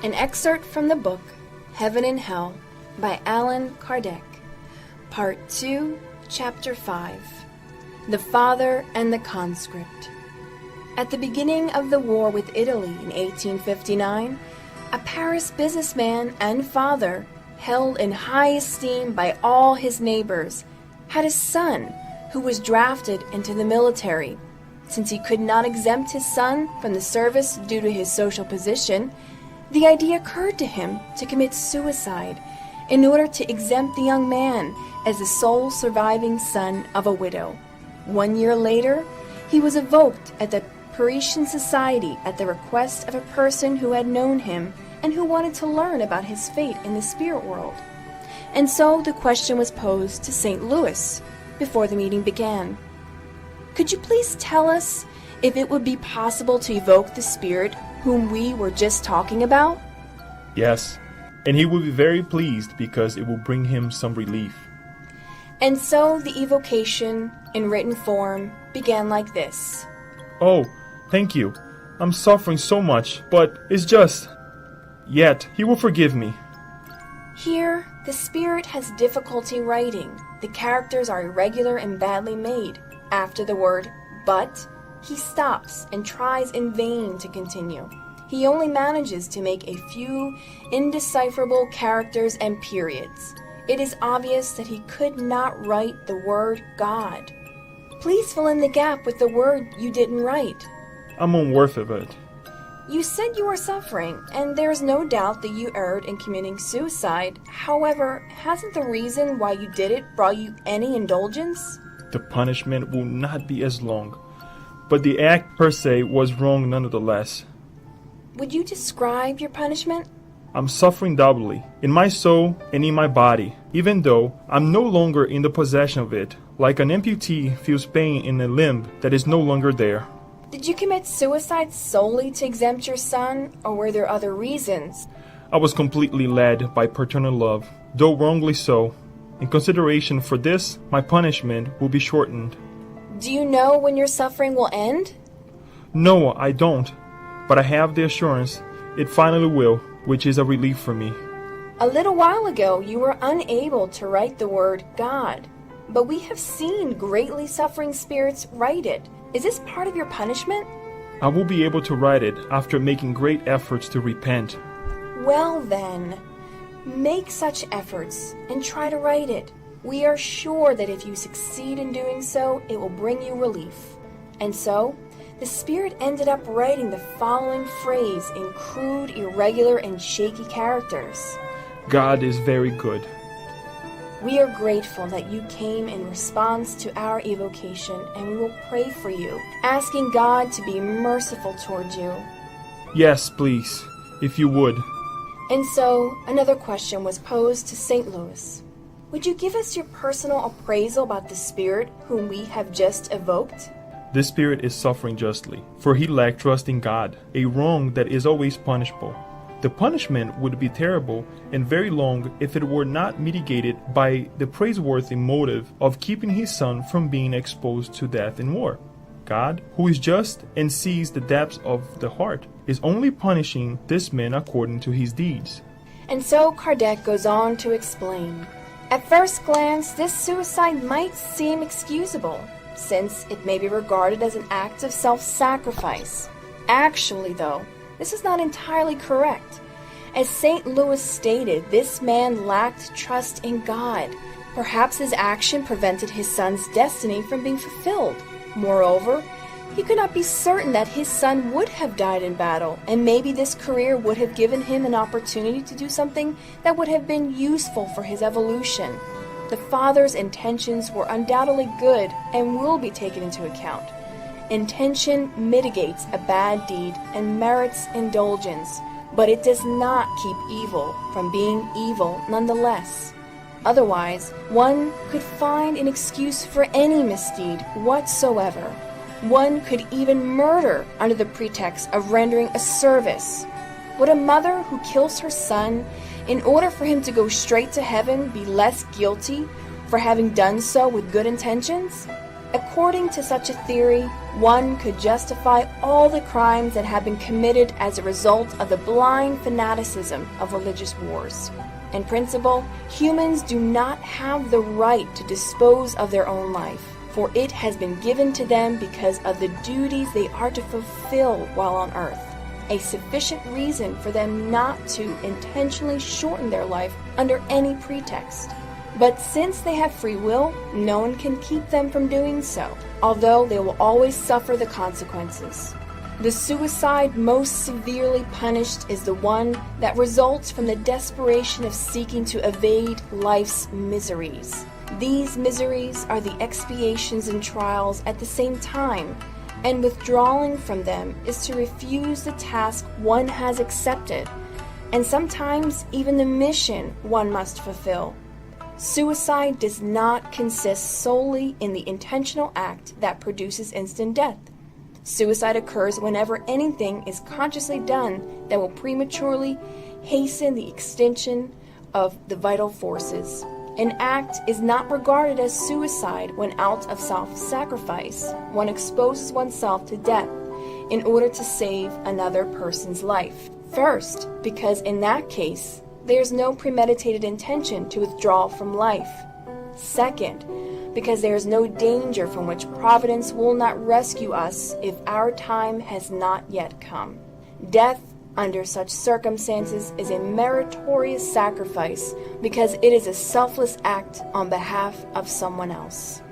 An excerpt from the book Heaven and Hell by Allan Kardec, Part 2, Chapter 5, The Father and the Conscript. At the beginning of the war with Italy in 1859, a Paris businessman and father, held in high esteem by all his neighbors, had a son who was drafted into the military. Since he could not exempt his son from the service due to his social position, the idea occurred to him to commit suicide in order to exempt the young man as the sole surviving son of a widow. 1 year later, he was evoked at the Parisian Society at the request of a person who had known him and who wanted to learn about his fate in the spirit world. And so the question was posed to St. Louis before the meeting began. Could you please tell us if it would be possible to evoke the spirit whom we were just talking about? Yes, and he will be very pleased because it will bring him some relief. And so the evocation, in written form, began like this. Oh, thank you. I'm suffering so much, but it's just... Yet, he will forgive me. Here, the spirit has difficulty writing. The characters are irregular and badly made. After the word, but, he stops and tries in vain to continue. He only manages to make a few indecipherable characters and periods. It is obvious that he could not write the word God. Please fill in the gap with the word you didn't write. I'm unworthy of it. You said you were suffering, and there is no doubt that you erred in committing suicide. However, hasn't the reason why you did it brought you any indulgence? The punishment will not be as long, but the act per se was wrong nonetheless. Would you describe your punishment? I'm suffering doubly, in my soul and in my body, even though I'm no longer in the possession of it, like an amputee feels pain in a limb that is no longer there. Did you commit suicide solely to exempt your son, or were there other reasons? I was completely led by paternal love, though wrongly so. In consideration for this, my punishment will be shortened. Do you know when your suffering will end? No, I don't, but I have the assurance it finally will, which is a relief for me. A little while ago, you were unable to write the word God, but we have seen greatly suffering spirits write it. Is this part of your punishment? I will be able to write it after making great efforts to repent. Well then, make such efforts and try to write it. We are sure that if you succeed in doing so, it will bring you relief. And so, the spirit ended up writing the following phrase in crude, irregular, and shaky characters. God is very good. We are grateful that you came in response to our evocation, and we will pray for you, asking God to be merciful towards you. Yes, please, if you would. And so, another question was posed to St. Louis. Would you give us your personal appraisal about the spirit whom we have just evoked? This spirit is suffering justly, for he lacked trust in God, a wrong that is always punishable. The punishment would be terrible and very long if it were not mitigated by the praiseworthy motive of keeping his son from being exposed to death in war. God, who is just and sees the depths of the heart, is only punishing this man according to his deeds. And so Kardec goes on to explain. At first glance, this suicide might seem excusable, since it may be regarded as an act of self-sacrifice. Actually, though, this is not entirely correct. As St. Louis stated, this man lacked trust in God. Perhaps his action prevented his son's destiny from being fulfilled. Moreover, he could not be certain that his son would have died in battle, and maybe this career would have given him an opportunity to do something that would have been useful for his evolution. The father's intentions were undoubtedly good and will be taken into account. Intention mitigates a bad deed and merits indulgence, but it does not keep evil from being evil nonetheless. Otherwise, one could find an excuse for any misdeed whatsoever. One could even murder under the pretext of rendering a service. Would a mother who kills her son in order for him to go straight to heaven be less guilty for having done so with good intentions? According to such a theory, one could justify all the crimes that have been committed as a result of the blind fanaticism of religious wars. In principle, humans do not have the right to dispose of their own life, for it has been given to them because of the duties they are to fulfill while on earth, a sufficient reason for them not to intentionally shorten their life under any pretext. But since they have free will, no one can keep them from doing so, although they will always suffer the consequences. The suicide most severely punished is the one that results from the desperation of seeking to evade life's miseries. These miseries are the expiations and trials at the same time, and withdrawing from them is to refuse the task one has accepted, and sometimes even the mission one must fulfill. Suicide does not consist solely in the intentional act that produces instant death. Suicide occurs whenever anything is consciously done that will prematurely hasten the extinction of the vital forces. An act is not regarded as suicide when out of self-sacrifice one exposes oneself to death in order to save another person's life. First, because in that case, there is no premeditated intention to withdraw from life. Second, because there is no danger from which Providence will not rescue us if our time has not yet come. Death, under such circumstances, is a meritorious sacrifice because it is a selfless act on behalf of someone else.